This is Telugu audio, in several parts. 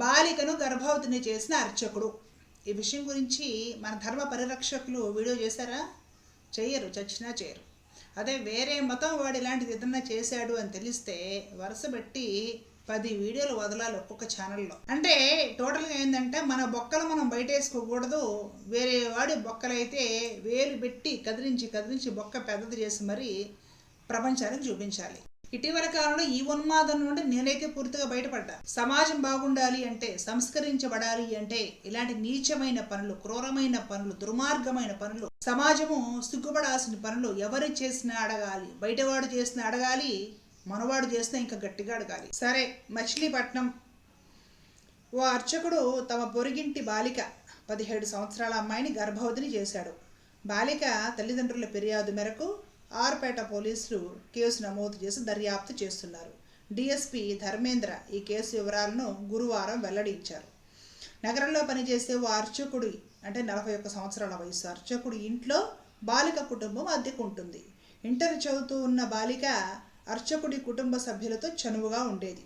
బాలికను గర్భవతిని చేసిన అర్చకుడు. ఈ విషయం గురించి మన ధర్మ పరిరక్షకులు వీడియో చేశారా? చేయరు, చచ్చినా చేయరు. అదే వేరే మతం వాడు ఇలాంటిది ఏదన్నా చేశాడు అని తెలిస్తే వరుస పెట్టి 10 వీడియోలు వదలాలి ఒక్కొక్క ఛానల్లో. అంటే టోటల్గా ఏంటంటే మన బొక్కలు మనం బయట వేసుకోకూడదు, వేరే వాడి బొక్కలైతే వేలు పెట్టి కదిలించి బొక్క పెద్దది చేసి మరీ ప్రపంచానికి చూపించాలి. ఇటీవల కాలంలో ఈ ఉన్మాదం నుండి నేనైతే పూర్తిగా బయటపడ్డా. సమాజం బాగుండాలి అంటే, సంస్కరించబడాలి అంటే ఇలాంటి నీచమైన పనులు, క్రూరమైన పనులు, దుర్మార్గమైన పనులు, సమాజము సిగ్గుపడాల్సిన పనులు ఎవరు చేసినా అడగాలి. బయటవాడు చేసినా అడగాలి, మనవాడు చేసినా ఇంకా గట్టిగా అడగాలి. సరే, మచిలీపట్నం ఓ అర్చకుడు తమ పొరిగింటి బాలిక 17 సంవత్సరాల అమ్మాయిని గర్భవతిని చేశాడు. బాలిక తల్లిదండ్రుల ఫిర్యాదు మేరకు ఆర్పేట పోలీసులు కేసు నమోదు చేసి దర్యాప్తు చేస్తున్నారు. డిఎస్పీ ధర్మేంద్ర ఈ కేసు వివరాలను గురువారం వెల్లడించారు. నగరంలో పనిచేసే ఓ అర్చకుడి, అంటే 41 సంవత్సరాల వయసు అర్చకుడి ఇంట్లో బాలిక కుటుంబం అద్దెకుంటుంది. ఇంటర్ చదువుతూ ఉన్న బాలిక అర్చకుడి కుటుంబ సభ్యులతో చనువుగా ఉండేది.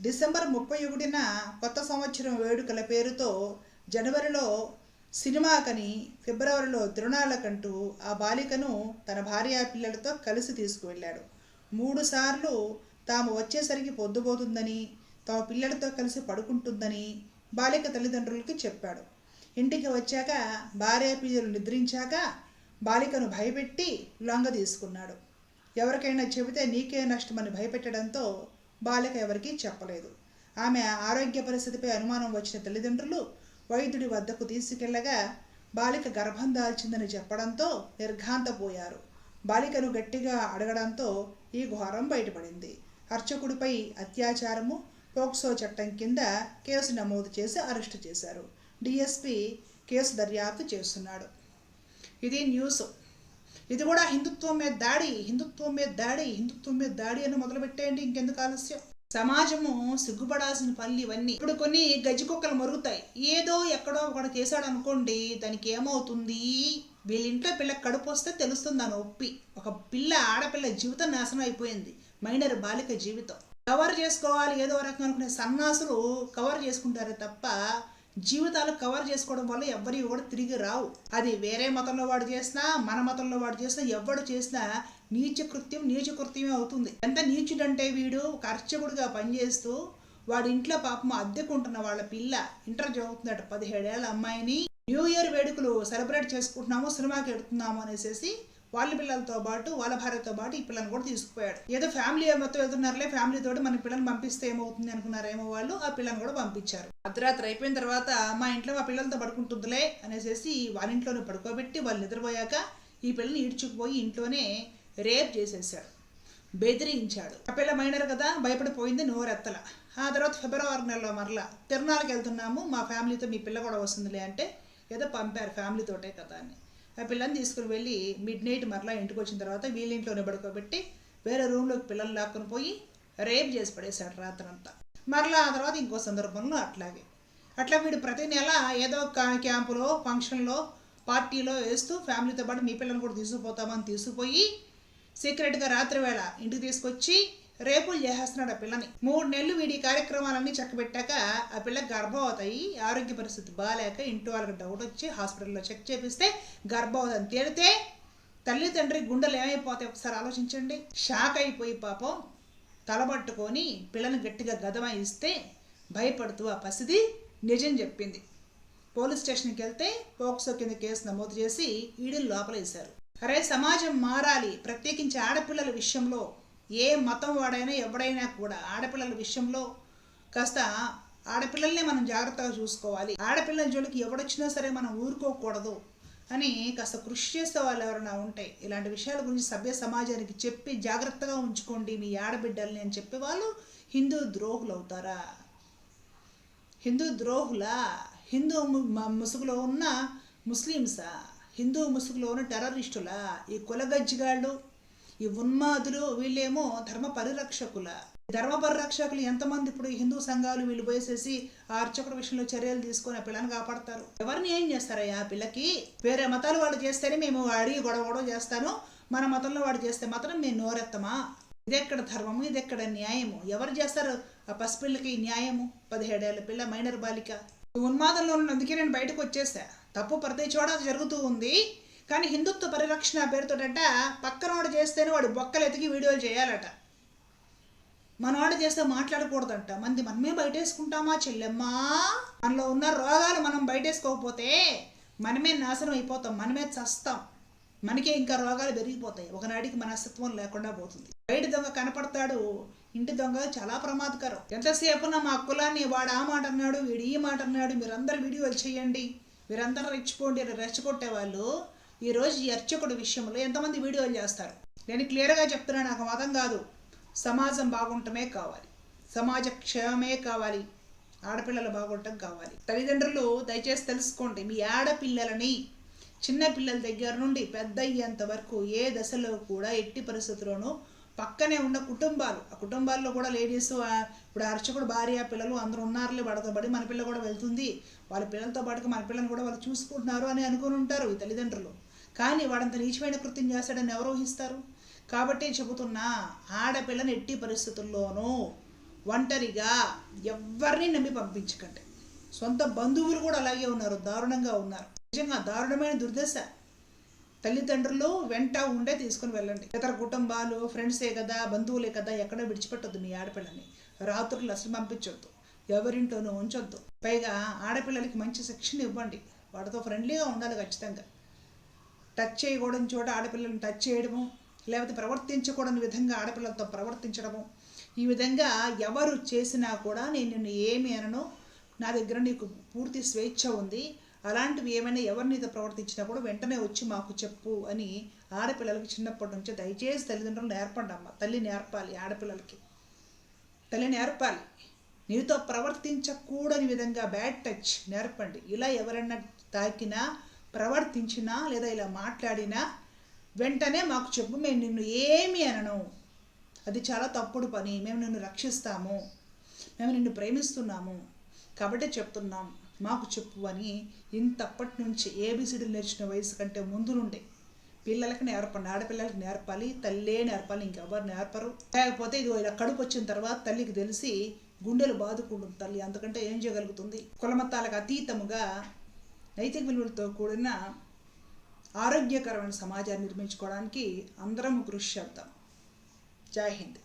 డిసెంబర్ 31న కొత్త సంవత్సరం వేడుకల పేరుతో జనవరిలో సినిమాకని, ఫిబ్రవరిలో తిరునాళ్ళకంటూ ఆ బాలికను తన భార్యా పిల్లలతో కలిసి తీసుకువెళ్ళాడు. 3 సార్లు తాము వచ్చేసరికి పొద్దుపోతుందని, తమ పిల్లలతో కలిసి పడుకుంటుందని బాలిక తల్లిదండ్రులకు చెప్పాడు. ఇంటికి వచ్చాక భార్యా పిల్లలు నిద్రించాక బాలికను భయపెట్టి లొంగ తీసుకున్నాడు. ఎవరికైనా చెబితే నీకే నష్టమని భయపెట్టడంతో బాలిక ఎవరికీ చెప్పలేదు. ఆమె ఆరోగ్య పరిస్థితిపై అనుమానం వచ్చిన తల్లిదండ్రులు వైద్యుడి వద్దకు తీసుకెళ్లగా బాలిక గర్భం దాల్చిందని చెప్పడంతో నిర్ఘాంతపోయారు. బాలికను గట్టిగా అడగడంతో ఈ ఘోరం బయటపడింది. అర్చకుడిపై అత్యాచారము, పోక్సో చట్టం కింద కేసు నమోదు చేసి అరెస్టు చేశారు. డిఎస్పీ కేసు దర్యాప్తు చేస్తున్నాడు. ఇది న్యూస్. ఇది కూడా హిందుత్వం మీద దాడి అని మొదలుపెట్టేయండి, ఇంకెందుకు ఆలస్యం. సమాజము సిగ్గుపడాల్సిన పనులు ఇవన్నీ. ఇప్పుడు కొన్ని గజ్జి కుక్కలు మరుగుతాయి. ఏదో ఎక్కడో ఒకటి చేశాడు అనుకోండి, దానికి ఏమవుతుంది, వీళ్ళింట్లో పిల్ల కడుపు వస్తే తెలుస్తుంది దాని ఒప్పి. ఒక ఆడపిల్ల జీవితం నాశనం అయిపోయింది, మైనర్ బాలిక జీవితం. కవర్ చేసుకోవాలి ఏదో రకంగా అనుకునే సన్నాసులు కవర్ చేసుకుంటారే తప్ప జీవితాలు కవర్ చేసుకోవడం వల్ల ఎవ్వరి కూడా తిరిగి రావు. అది వేరే మతంలో వాడు చేసినా, మన మతంలో వాడు చేసినా, ఎవడు చేసినా నీచ కృత్యమే అవుతుంది. ఎంత నీచుడంటే వీడు ఒక అర్చకుడిగా పనిచేస్తూ వాడి ఇంట్లో పాపం అద్దెకుంటున్న వాళ్ళ పిల్ల ఇంటర్ చదువుతుందట 17 ఏళ్ల అమ్మాయిని న్యూ ఇయర్ వేడుకలు సెలబ్రేట్ చేసుకుంటున్నాము, సినిమాకి వెళ్తున్నాము అనేసి వాళ్ళ పిల్లలతో పాటు వాళ్ళ భార్యతో పాటు ఈ పిల్లని కూడా తీసుకుపోయాడు. ఏదో ఫ్యామిలీ మొత్తం వెళ్తున్నారులే, ఫ్యామిలీతో మన పిల్లల్ని పంపిస్తే ఏమవుతుంది అనుకున్నారేమో వాళ్ళు. ఆ పిల్లని కూడా పంపించారు. అర్ధరాత్రి అయిపోయిన తర్వాత మా ఇంట్లో మా పిల్లలతో పడుకుంటుందిలే అనేసి వాళ్ళ ఇంట్లోనే పడుకోబెట్టి వాళ్ళు నిద్రపోయాక ఈ పిల్లని ఈడ్చుకుపోయి ఇంట్లోనే రేప్ చేసేసాడు, బెదిరించాడు. ఆ పిల్ల మైనర్ కదా, భయపడిపోయింది, నోరెత్తల. ఆ తర్వాత ఫిబ్రవరి నెలలో మరలా తిరునాళ్ళకి వెళ్తున్నాము, మా ఫ్యామిలీతో మీ పిల్ల కూడా వస్తుందిలే అంటే ఏదో పంపారు ఫ్యామిలీతోటే కదా అని. ఆ పిల్లని తీసుకుని వెళ్ళి మిడ్ నైట్ మరలా ఇంటికి వచ్చిన తర్వాత వీళ్ళింట్లోనే పడుకోబెట్టి వేరే రూమ్లోకి పిల్లలు లాక్కుని పోయి రేప్ చేసి పడేశాడు రాత్రంతా. మరలా ఆ తర్వాత ఇంకో సందర్భంలో అట్లా వీడు ప్రతి నెల ఏదో క్యాంపులో, ఫంక్షన్లో, పార్టీలో వేస్తూ ఫ్యామిలీతో పాటు మీ పిల్లలు కూడా తీసుకుపోతామని తీసుకుపోయి సీక్రెట్గా రాత్రి వేళ ఇంటికి తీసుకొచ్చి రేపులు చేసేస్తున్నాడు ఆ పిల్లని. 3 నెలలు వీడి కార్యక్రమాలన్నీ చక్కబెట్టాక ఆ పిల్ల గర్భవతి, ఆరోగ్య పరిస్థితి బాగాలేక ఇంటి వాళ్ళకి డౌట్ వచ్చి హాస్పిటల్లో చెక్ చేపిస్తే గర్భవతి అని తేలితే తల్లిదండ్రి గుండెలు ఏమైపోతాయి ఒకసారి ఆలోచించండి. షాక్ అయిపోయి పాపం తలబట్టుకొని పిల్లని గట్టిగా గదమాయిస్తే భయపడుతూ ఆ పసిది నిజం చెప్పింది. పోలీస్ స్టేషన్కి వెళ్తే పోక్సో కింద కేసు నమోదు చేసి ఈడీని లోపలేశారు. అరే సమాజం మారాలి, ప్రత్యేకించి ఆడపిల్లల విషయంలో. ఏ మతం వాడైనా ఎవడైనా కూడా ఆడపిల్లల విషయంలో కాస్త ఆడపిల్లల్నే మనం జాగ్రత్తగా చూసుకోవాలి. ఆడపిల్లల జోలికి ఎవడొచ్చినా సరే మనం ఊరుకోకూడదు అని కాస్త కృషి చేసే వాళ్ళు ఎవరైనా ఉంటే ఇలాంటి విషయాల గురించి సభ్య సమాజానికి చెప్పి జాగ్రత్తగా ఉంచుకోండి మీ ఆడబిడ్డల్ని అని చెప్పే వాళ్ళు హిందూ ద్రోహులు అవుతారా? హిందూ ద్రోహులా? హిందూ ముసుగులో ఉన్న ముస్లిమ్సా? హిందూ ముసుగులో ఉన్న టెర్రరిస్టులా? ఈ కులగజ్జిగాళ్ళు, ఈ ఉన్మాదులు వీళ్ళేమో ధర్మ పరిరక్షకుల. ధర్మ పరిరక్షకులు ఎంతమంది ఇప్పుడు హిందూ సంఘాలు వీళ్ళు పోసేసి ఆ అర్చకుల విషయంలో చర్యలు తీసుకొని ఆ పిల్లని కాపాడతారు. ఎవరిని ఏం చేస్తారయ్యా? ఆ పిల్లకి వేరే మతాలు వాళ్ళు చేస్తేనే మేము అడిగి గొడవ చేస్తాను, మన మతంలో వాడు చేస్తే మాత్రం మేము నోరెత్తమా? ఇదెక్కడ ధర్మము, ఇదెక్కడ న్యాయము? ఎవరు చేస్తారు? ఆ పసిపిల్లకి న్యాయము, 17 ఏళ్ల పిల్ల మైనర్ బాలిక. ఉన్మాదంలో ఉన్నందుకే నేను బయటకు వచ్చేసా. తప్పు ప్రతి చోట జరుగుతూ ఉంది. కానీ హిందుత్వ పరిరక్షణ పేరుతోటంట పక్కనోడు చేస్తేనే వాడు బొక్కలు ఎతికి వీడియోలు చేయాలట. మనవాడు చేస్తే మాట్లాడకూడదంట. మనమే బయటేసుకుంటామా చెల్లెమ్మా? మనలో ఉన్న రోగాలు మనం బయటేసుకోకపోతే మనమే నాశనం అయిపోతాం, మనమే చస్తాం, మనకే ఇంకా రోగాలు పెరిగిపోతాయి. ఒకనాడికి మన అస్తిత్వం లేకుండా పోతుంది. బయట దొంగ కనపడతాడు, ఇంటి దొంగ చాలా ప్రమాదకరం. ఎంతసేపు మా కులాన్ని వాడు ఆ మాట అన్నాడు, వీడు ఈ మాట అన్నాడు, మీరందరూ వీడియోలు చేయండి, మీరందరూ రెచ్చిపోండి అని రెచ్చగొట్టే వాళ్ళు ఈరోజు ఈ అర్చకుడి విషయంలో ఎంతమంది వీడియోలు చేస్తారు? నేను క్లియర్గా చెప్తున్నాను, నాకు మతం కాదు, సమాజం బాగుంటమే కావాలి, సమాజ క్షేమమే కావాలి, ఆడపిల్లలు బాగుంటం కావాలి. తల్లిదండ్రులు దయచేసి తెలుసుకోండి, మీ ఆడపిల్లలని చిన్న పిల్లల దగ్గర నుండి పెద్ద అయ్యేంత వరకు ఏ దశలో కూడా ఎట్టి పరిస్థితుల్లోనూ పక్కనే ఉన్న కుటుంబాలు, ఆ కుటుంబాల్లో కూడా లేడీస్, ఇప్పుడు అర్చకుడు భార్య పిల్లలు అందరూ ఉన్నారులే, వాడితో పడి మన పిల్ల కూడా వెళ్తుంది, వాళ్ళ పిల్లలతో పాటుగా మన పిల్లల్ని కూడా వాళ్ళు చూసుకుంటున్నారు అని అనుకుని ఉంటారు ఈ తల్లిదండ్రులు. కానీ వాడంత నీచమైన కృత్యం చేస్తాడని ఎవరు ఊహిస్తారు? కాబట్టి చెబుతున్నా, ఆడపిల్లని ఎట్టి పరిస్థితుల్లోనూ ఒంటరిగా ఎవరిని నమ్మి పంపించకండి. సొంత బంధువులు కూడా అలాగే ఉన్నారు, దారుణంగా ఉన్నారు. నిజంగా దారుణమైన దుర్దశ. తల్లిదండ్రులు వెంట ఉండే తీసుకుని వెళ్ళండి. ఇతర కుటుంబాలు, ఫ్రెండ్సే కదా, బంధువులే కదా, ఎక్కడో విడిచిపెట్టొద్దు మీ ఆడపిల్లని. రాత్రులు అసలు పంపించొద్దు, ఎవరింట్లోనూ ఉంచొద్దు. పైగా ఆడపిల్లలకి మంచి శిక్షణ ఇవ్వండి, వాటితో ఫ్రెండ్లీగా ఉండాలి ఖచ్చితంగా. టచ్ చేయకూడని చోట ఆడపిల్లలను టచ్ చేయడము, లేకపోతే ప్రవర్తించకూడని విధంగా ఆడపిల్లలతో ప్రవర్తించడము, ఈ విధంగా ఎవరు చేసినా కూడా నేను నిన్ను ఏమి అనను, నా దగ్గర నీకు పూర్తి స్వేచ్ఛ ఉంది, అలాంటివి ఏమైనా ఎవరు నీతో ప్రవర్తించినా కూడా వెంటనే వచ్చి మాకు చెప్పు అని ఆడపిల్లలకి చిన్నప్పటి నుంచే దయచేసి తల్లిదండ్రులు నేర్పండి. అమ్మ తల్లి నేర్పాలి, ఆడపిల్లలకి తల్లి నేర్పాలి. నీతో ప్రవర్తించకూడని విధంగా బ్యాడ్ టచ్ నేర్పండి. ఇలా ఎవరైనా తాకినా, ప్రవర్తించినా, లేదా ఇలా మాట్లాడినా వెంటనే మాకు చెప్పు, మేము నిన్ను ఏమి అనను, అది చాలా తప్పుడు పని, మేము నిన్ను రక్షిస్తాము, మేము నిన్ను ప్రేమిస్తున్నాము కాబట్టి చెప్తున్నాం, మాకు చెప్పు అని ఇంతప్పటి నుంచి ఏబిసిడీలు నేర్చిన వయసు కంటే ముందు నుండే పిల్లలకి నేర్పండి. ఆడపిల్లలకి నేర్పాలి, తల్లే నేర్పాలి, ఇంకెవరు నేర్పరు. లేకపోతే ఇది ఇలా కడుపు వచ్చిన తర్వాత తల్లికి తెలిసి గుండెలు బాదుకుంటుంది తల్లి. అందుకంటే ఏం చేయగలుగుతుంది? కులమతాలకు అతీతముగా నైతిక విలువలతో కూడిన ఆరోగ్యకరమైన సమాజాన్ని నిర్మించుకోవడానికి అందరం కృషి చేద్దాం. జై హింద్.